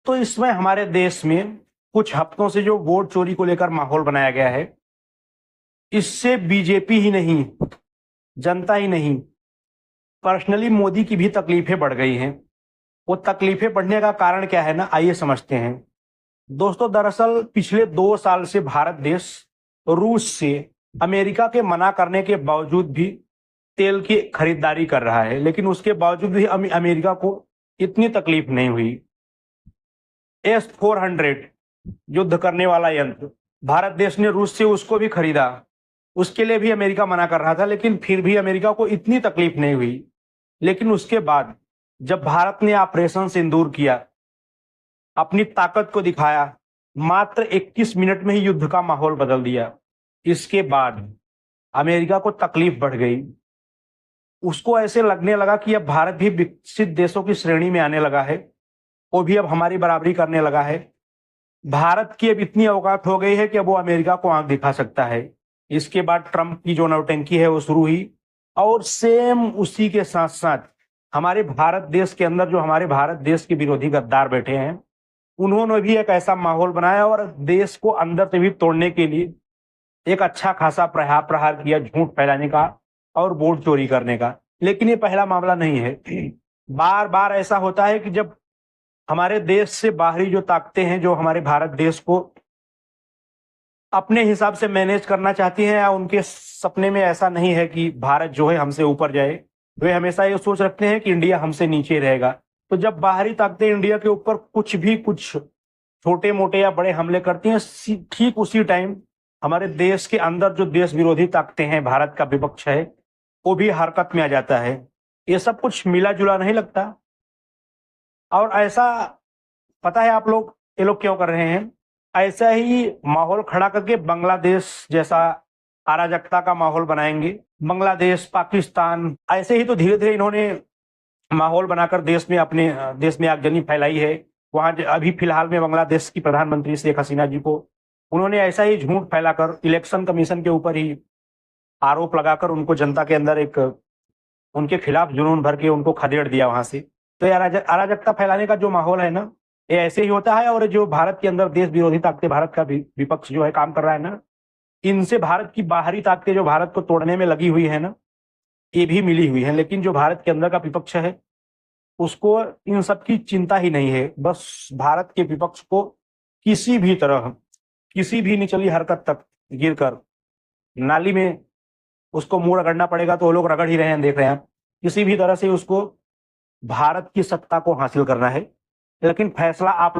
तो इसमें हमारे देश में कुछ हफ्तों से जो वोट चोरी को लेकर माहौल बनाया गया है, इससे बीजेपी ही नहीं, जनता ही नहीं, पर्सनली मोदी की भी तकलीफें बढ़ गई हैं। वो तकलीफें बढ़ने का कारण क्या है ना, आइए समझते हैं। दोस्तों, दरअसल पिछले 2 साल से भारत देश रूस से अमेरिका के मना करने के बावजूद भी तेल की खरीदारी कर रहा है, लेकिन उसके बावजूद भी अमेरिका को इतनी तकलीफ नहीं हुई। S-400 युद्ध करने वाला यंत्र भारत देश ने रूस से उसको भी खरीदा, उसके लिए भी अमेरिका मना कर रहा था, लेकिन फिर भी अमेरिका को इतनी तकलीफ नहीं हुई। लेकिन उसके बाद जब भारत ने ऑपरेशन सिंदूर किया, अपनी ताकत को दिखाया, मात्र 21 मिनट में ही युद्ध का माहौल बदल दिया। इसके बाद अमेरिका को तकलीफ बढ़ गई। उसको ऐसे लगने लगा कि अब भारत भी विकसित देशों की श्रेणी में आने लगा है, वो भी अब हमारी बराबरी करने लगा है। भारत की अब इतनी औकात हो गई है कि अब वो अमेरिका को आंख दिखा सकता है। इसके बाद ट्रंप की जो नौटंकी है वो शुरू हुई, और सेम उसी के साथ साथ हमारे भारत देश के अंदर जो हमारे भारत देश के विरोधी गद्दार बैठे हैं, उन्होंने भी एक ऐसा माहौल बनाया और देश को अंदर से भी तोड़ने के लिए एक अच्छा खासा प्रहार किया, झूठ फैलाने का और वोट चोरी करने का। लेकिन ये पहला मामला नहीं है। बार बार ऐसा होता है कि जब हमारे देश से बाहरी जो ताकतें हैं, जो हमारे भारत देश को अपने हिसाब से मैनेज करना चाहती हैं, या उनके सपने में ऐसा नहीं है कि भारत जो है हमसे ऊपर जाए, वे हमेशा ये सोच रखते हैं कि इंडिया हमसे नीचे रहेगा। तो जब बाहरी ताकतें इंडिया के ऊपर कुछ छोटे मोटे या बड़े हमले करती हैं, ठीक उसी टाइम हमारे देश के अंदर जो देश विरोधी ताकतें हैं, भारत का विपक्ष है, वो भी हरकत में आ जाता है। ये सब कुछ मिला जुला नहीं लगता। और ऐसा पता है आप लोग ये लोग क्यों कर रहे हैं? ऐसा ही माहौल खड़ा करके बांग्लादेश जैसा अराजकता का माहौल बनाएंगे। बांग्लादेश, पाकिस्तान, ऐसे ही तो धीरे धीरे इन्होंने माहौल बनाकर अपने देश में आगजनी फैलाई है। वहां अभी फिलहाल में बांग्लादेश की प्रधानमंत्री शेख हसीना जी को उन्होंने ऐसा ही झूठ फैलाकर इलेक्शन कमीशन के ऊपर ही आरोप लगाकर उनको जनता के अंदर एक उनके खिलाफ जुनून भर के उनको खदेड़ दिया वहां से। तो ये अराजकता फैलाने का जो माहौल है ना, ये ऐसे ही होता है। और जो भारत के अंदर देश विरोधी ताकतें, भारत का विपक्ष जो है काम कर रहा है ना, इनसे भारत की बाहरी ताकतें जो भारत को तोड़ने में लगी हुई है ना, ये भी मिली हुई है। लेकिन जो भारत के अंदर का विपक्ष है, उसको इन सब की चिंता ही नहीं है। बस भारत के विपक्ष को किसी भी तरह, किसी भी निचली हरकत तक गिरकर नाली में उसको मुंह रगड़ना पड़ेगा, तो वो लोग रगड़ ही रहे हैं, देख रहे हैं आप। किसी भी तरह से उसको भारत की सत्ता को हासिल करना है। लेकिन फैसला आप